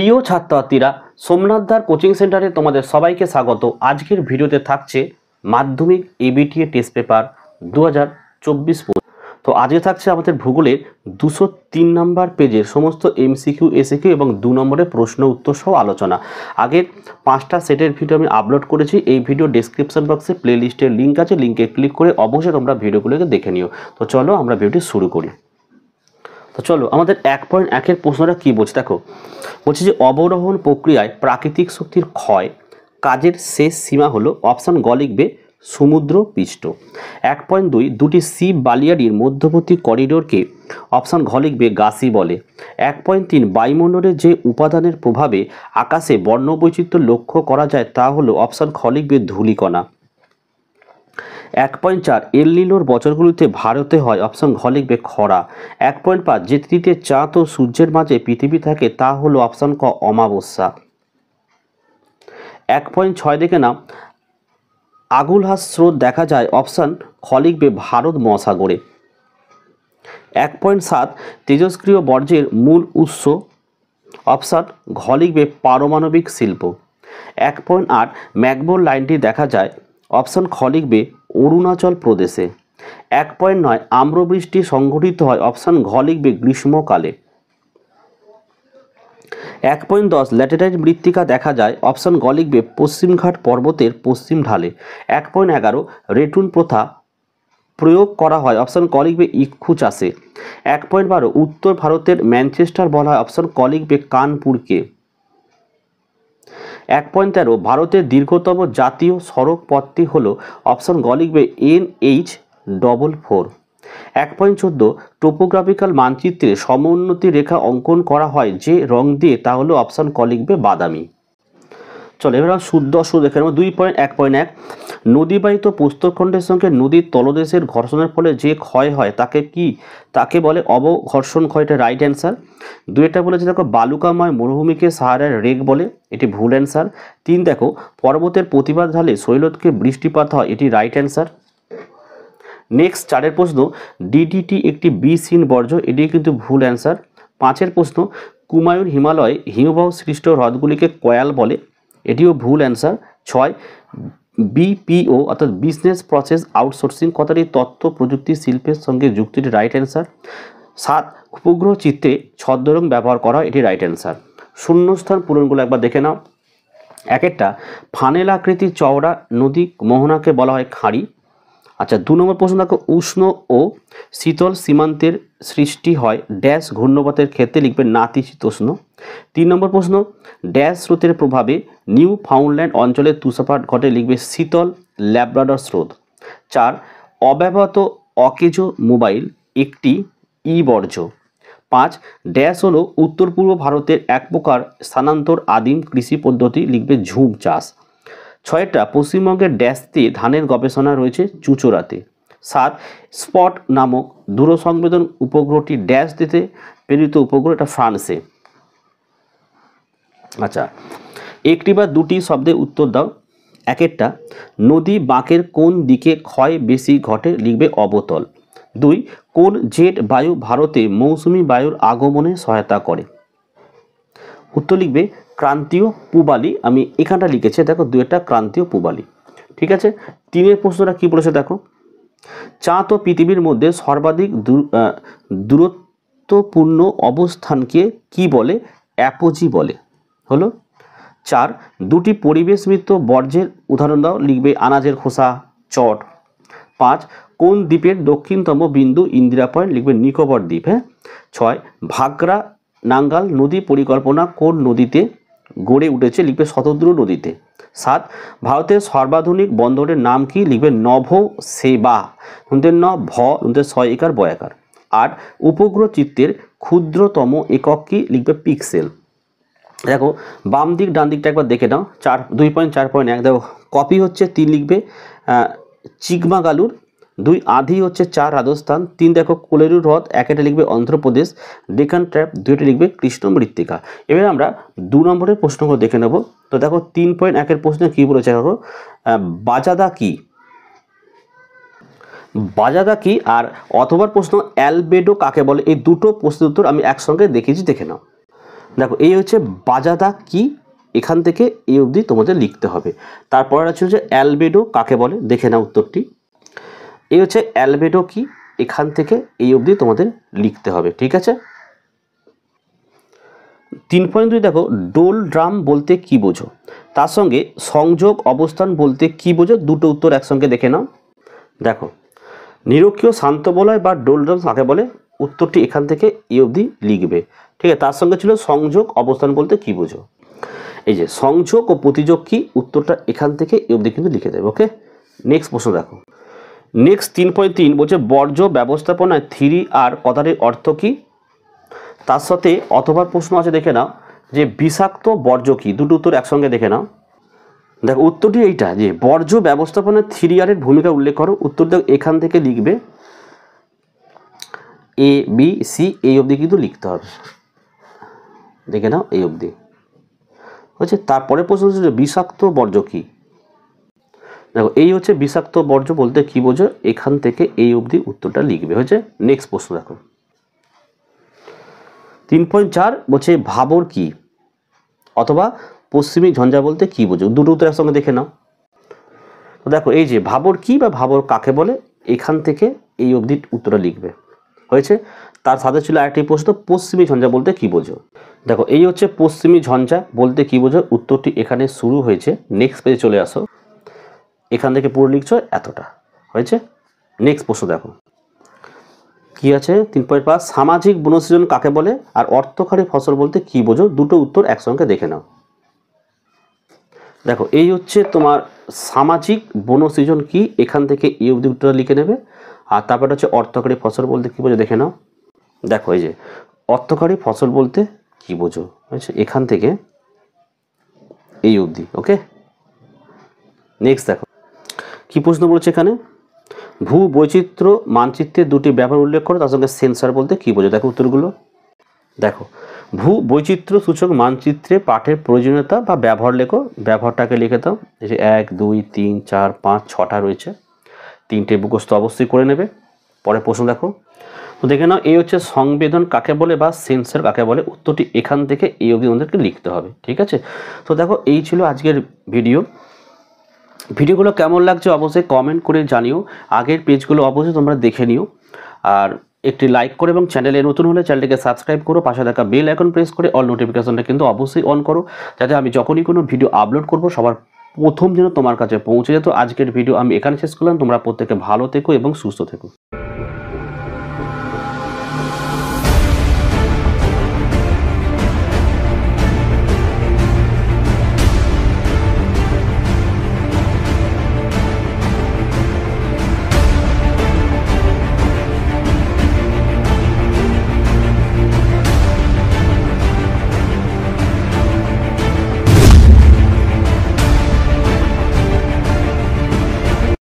প্রিয় ছাত্রছাত্রীরা, সোমনাথদার কোচিং সেন্টারে তোমাদের সবাইকে স্বাগত। আজকের ভিডিওতে থাকছে মাধ্যমিক এবিটিএ টেস্ট পেপার 2024। তো আজকে থাকছে আমাদের ভূগোলের 203 নম্বর পেজের সমস্ত এমসিকিউ, এসিকিউ এবং 2 নম্বরের প্রশ্ন উত্তর সহ আলোচনা। আগের 5টা সেটের ভিডিও আমি আপলোড করেছি। এই ভিডিও ডেসক্রিপশন বক্সে প্লে লিস্টের লিঙ্ক আছে, লিঙ্কে ক্লিক করে অবশ্যই তোমরা ভিডিওগুলোকে দেখে নিও। তো চলো আমরা ভিডিওটি শুরু করি। তো চলো আমাদের 1.1-এর প্রশ্নটা কী বলছে দেখো। বলছে যে অবরোহণ প্রক্রিয়ায় প্রাকৃতিক শক্তির ক্ষয় কাজের শেষ সীমা হলো অপশান গ লিখবে সমুদ্র পৃষ্ঠ। 1.2 দুটি সি বালিয়াড়ির মধ্যবর্তী করিডোরকে অপশান ঘ লিখবে গাসি বলে। 1.3 বায়ুমণ্ডলের যে উপাদানের প্রভাবে আকাশে বর্ণবৈচিত্র্য লক্ষ্য করা যায় তা হলো অপশান খ লিখবে ধূলিকণা। 1.4 এল নিনোর বছরগুলিতে ভারতে হয় অপশন ঘ লিখবে খরা। 1.5 যে তিথিতে চাঁদ ও সূর্যের মাঝে পৃথিবী থাকে তা হলো অপশন ক অমাবস্যা। 1.6 দেখে নাও আগুলহাস স্রোত দেখা যায় অপশন খ লিখবে ভারত মহাসাগরে। 1.7 তেজস্ক্রিয় বর্জ্যের মূল উৎস অপশন ঘ লিখবে পারমাণবিক শিল্প। 1.8 ম্যাকমোহন লাইনটি দেখা যায় অপশন খ লিখবে অরুণাচল প্রদেশে। 1.9 আম্রবৃষ্টি সংঘটিত হয় অপশন ঘ লিখবে গ্রীষ্মকালে। 1.10 ল্যাটেরাইট মৃত্তিকা দেখা যায় অপশন গ লিখবে পশ্চিমঘাট পর্বতের পশ্চিম ঢালে। 1.11 রেটুন প্রথা প্রয়োগ করা হয় অপশন ক লিখবে ইক্ষু চাষে। 1.12 উত্তর ভারতের ম্যানচেস্টার বলা হয় অপশন ক লিখবে কানপুরকে। 1.13 ভারতের দীর্ঘতম জাতীয় সড়ক পথটি হল অপশন গ লিখবে NH44। 1.14 টোপোগ্রাফিক্যাল মানচিত্রে সমোন্নতি রেখা অঙ্কন করা হয় যে রং দিয়ে তা হলো অপশন ক লিখবে বাদামি। চলো এবার শুদ্ধ অশুদ্ধ দেখে নেব। 2.1.1 নদীবাহিত প্রস্তরখণ্ডের সঙ্গে নদীর তলদেশের ঘর্ষণের ফলে যে ক্ষয় হয় তাকে বলে অবঘর্ষণ ক্ষয়, এটা রাইট অ্যান্সার। 2টা বলেছে দেখো বালুকাময় মরুভূমিকে সাহারার রেগ বলে, এটি ভুল অ্যান্সার। 3 দেখো পর্বতের প্রতিবাদ ঢালে শৈলতকে বৃষ্টিপাত হয়, এটি রাইট অ্যান্সার। নেক্সট 4-এর প্রশ্ন ডিডিটি একটি বিষহীন বর্জ্য, এটি কিন্তু ভুল অ্যান্সার। 5-এর প্রশ্ন কুমায়ুন হিমালয় হিমবাহ সৃষ্ট হ্রদগুলিকে কয়াল বলে, এটিও ভুল অ্যান্সার। 6 বিপিও অর্থাৎ বিজনেস প্রসেস আউটসোর্সিং কথাটি তথ্য প্রযুক্তি শিল্পের সঙ্গে যুক্ত, এটি রাইট অ্যান্সার। 7 উপগ্রহ চিত্রে ছদ্মরং ব্যবহার করা, এটি রাইট অ্যান্সার। শূন্যস্থান পূরণগুলো একবার দেখে নাও। 1-টা ফানেল আকৃতির চওড়া নদী মোহনাকে বলা হয় খাঁড়ি। আচ্ছা 2 নম্বর প্রশ্ন দেখো উষ্ণ ও শীতল সীমান্তের সৃষ্টি হয় ড্যাশ ঘূর্ণপাতের ক্ষেত্রে, লিখবে নাতিশীতোষ্ণ। 3 নম্বর প্রশ্ন ড্যাশ স্রোতের প্রভাবে নিউ ফাউন্ডল্যান্ড অঞ্চলে তুষারপাত ঘটে, লিখবে শীতল ল্যাব্রাডর স্রোত। 4 অব্যবহৃত অকেজো মোবাইল একটি বর্জ্য। 5 ড্যাশ হলো উত্তর পূর্ব ভারতের এক প্রকার স্থানান্তর আদিম কৃষি পদ্ধতি, লিখবে ঝুম চাষ। 6টা পশ্চিমবঙ্গের ড্যাশতে ধানের গবেষণা রয়েছে চুচুড়াতে। 7 স্পট নামক দূরসংবেদন উপগ্রহটি ড্যাশ দিতে প্রেরিত উপগ্রহ, এটা ফ্রান্সে। আচ্ছা 1টি বা 2টি শব্দে উত্তর দাও। 1-টা নদী বাঁকের কোন দিকে ক্ষয় বেশি ঘটে, লিখবে অবতল। 2 কোন জেট বায়ু ভারতে মৌসুমি বায়ুর আগমনে সহায়তা করে, উত্তর লিখবে ক্রান্তীয় পূবালি। আমি এখানটা লিখেছি দেখো 2টা ক্রান্তীয় পূবালি, ঠিক আছে। 3-এর প্রশ্নটা কি বলেছে দেখো চাঁদ ও পৃথিবীর মধ্যে সর্বাধিক দূরত্বপূর্ণ অবস্থানকে কি বলে, অ্যাপোজি বলে হলো। 4 দুটি পরিবেশ মিত্র বর্জ্যের উদাহরণ দাও, লিখবে আনাজের খোসা, চট। 5 কোন দ্বীপের দক্ষিণতম বিন্দু ইন্দিরা পয়েন্ট, লিখবে নিকোবর দ্বীপ। 6 ভাগরা নাঙ্গাল নদী পরিকল্পনা কোন নদীতে গড়ে উঠেছে, লিখবে শতদ্রু নদীতে। 7 ভারতের সর্বাধুনিক বন্দরের নাম কি, লিখবে নভ সেবা, ভ 6 একার বয়াকার। 8 উপগ্রহ চিত্রের ক্ষুদ্রতম একক কি, লিখবে পিক্সেল। দেখো বাম দিক ডান দিকটা একবার দেখে নাও। 2.4.1 দেখো কপি হচ্ছে 3 লিখবে চিকমাগালুর। 2 আধি হচ্ছে 4 রাজস্থান। 3 দেখো কোলেরু হ্রদ, 1টা লিখবে অন্ধ্রপ্রদেশ। ডেকান ট্র্যাপ 2টা লিখবে কৃষ্ণ মৃত্তিকা। এবার আমরা 2 নম্বরের প্রশ্নগুলো দেখে নেব। তো দেখো 3.1-এর প্রশ্নে কি বলেছে দেখো বাজাদা কি, বাজাদা কি আর অথবা প্রশ্ন অ্যালবেডো কাকে বলে, এই দুটো প্রশ্নের উত্তর আমি একসঙ্গে দেখিয়েছি, দেখে নাও। দেখো এই হচ্ছে বাজাদা কি, এখান থেকে এই অবধি তোমাদের লিখতে হবে। তারপরে আছে হচ্ছে অ্যালবেডো কাকে বলে, দেখে নাও উত্তরটি। এই হচ্ছে অ্যালবেডো কি, এখান থেকে এই অবধি তোমাদের লিখতে হবে, ঠিক আছে। 3.2 দেখো ডোল ড্রাম বলতে কি বোঝো, তার সঙ্গে সংযোগ অবস্থান বলতে কি বোঝো, দুটো উত্তর একসঙ্গে দেখে নাও। দেখো নিরক্ষীয় শান্ত বলয় বা ডোল ড্রাম কাকে বলে, উত্তরটি এখান থেকে এই অবধি লিখবে, ঠিক আছে। তার সঙ্গে ছিল সংযোগ অবস্থান বলতে কি বোঝো, এই যে সংযোগ ও প্রতিযোগ কি, উত্তরটা এখান থেকে এই অবধি কিন্তু লিখে দেবে, ওকে। নেক্সট প্রশ্ন দেখো, নেক্সট 3.3 বলছে বর্জ্য ব্যবস্থাপনায় 3R কথাটির অর্থ কি, তার সাথে অথবা প্রশ্ন আছে, দেখে নাও যে বিষাক্ত বর্জ্য কি, দুটো উত্তর একসঙ্গে দেখে নাও। দেখো উত্তরটি এইটা যে বর্জ্য ব্যবস্থাপনায় 3R এর ভূমিকা উল্লেখ করো, উত্তর দেখো এখান থেকে লিখবে A B C এই অবধি কিন্তু লিখতে হবে, দেখে নাও এই অবধি হচ্ছে। তারপরে প্রশ্ন হচ্ছে বিষাক্ত বর্জ্য কি, দেখো এই হচ্ছে বিষাক্ত বর্জ্য বলতে কি বোঝো, এখান থেকে এই অবধি উত্তরটা লিখবে, হচ্ছে। নেক্সট প্রশ্ন দেখো 3.4 বলছে ভাবর কি অথবা পশ্চিমী ঝঞ্ঝা বলতে কি বোঝো, দুটো উত্তর একসঙ্গে দেখে নাও। তো দেখো এই যে ভাবর কি বা ভাবর কাকে বলে, এখান থেকে এই অবধি উত্তরটা লিখবে, হয়েছে। তার সাথে ছিল আরেকটি প্রশ্ন পশ্চিমী ঝঞ্ঝা বলতে কি বোঝো, দেখো এই হচ্ছে পশ্চিমী ঝঞ্ঝা বলতে কি বোঝো, উত্তরটি এখানে শুরু হয়েছে। নেক্সট পেজে চলে আসো, এখান থেকে পুরো লিখছো এতটা, হয়েছে। নেক্সট প্রশ্ন দেখো কি আছে 3.5 সামাজিক বনসৃজন কাকে বলে আর অর্থকারী ফসল বলতে কি বোঝো, দুটো উত্তর একসঙ্গে দেখে নাও। দেখো এই হচ্ছে তোমার সামাজিক বনসৃজন কি, এখান থেকে এই অবধি উত্তরটা লিখে নেবে। আর তারপরে হচ্ছে অর্থকারী ফসল বলতে কি বোঝো, দেখে নাও। দেখো এই যে অর্থকারী ফসল বলতে কি বোঝো, হয়েছে, এখান থেকে এই অবধি, ওকে। নেক্সট দেখো কি প্রশ্ন বলছে এখানে, ভূ বৈচিত্র্য মানচিত্রে দুটি ব্যবহার উল্লেখ করো, তার সঙ্গে সেন্সর বলতে কি বোঝো। দেখো উত্তরগুলো, দেখো ভূ বৈচিত্র্য সূচক মানচিত্রে পাঠের প্রয়োজনীয়তা বা ব্যবহার লেখো, ব্যবহারটাকে লিখে দাও। এই যে 1 2 3 4 5 6টা রয়েছে, 3টে মুখস্থ অবশ্যই করে নেবে। পরে প্রশ্ন দেখো, তো দেখে নাও এই হচ্ছে সংবেদন কাকে বলে বা সেন্সর কাকে বলে, উত্তরটি এখান থেকে এই অবধি আমাদেরকে লিখতে হবে, ঠিক আছে। তো দেখো এই ছিল আজকের ভিডিওগুলো কেমন লাগছে অবশ্যই কমেন্ট করে জানিও, আগের পেজগুলো অবশ্যই তোমরা দেখে নিও। আর একটি লাইক করে এবং চ্যানেলে নতুন হলে চ্যানেলটিকে সাবস্ক্রাইব করো, পাশে থাকা বেল আইকন প্রেস করে অল নোটিফিকেশনটা কিন্তু অবশ্যই অন করো, যাতে আমি যখনই কোনো ভিডিও আপলোড করব সবার প্রথম যেন তোমার কাছে পৌঁছে যেত। আজকের ভিডিও আমি এখানে শেষ করলাম, তোমরা প্রত্যেকে ভালো থেকো এবং সুস্থ থেকো।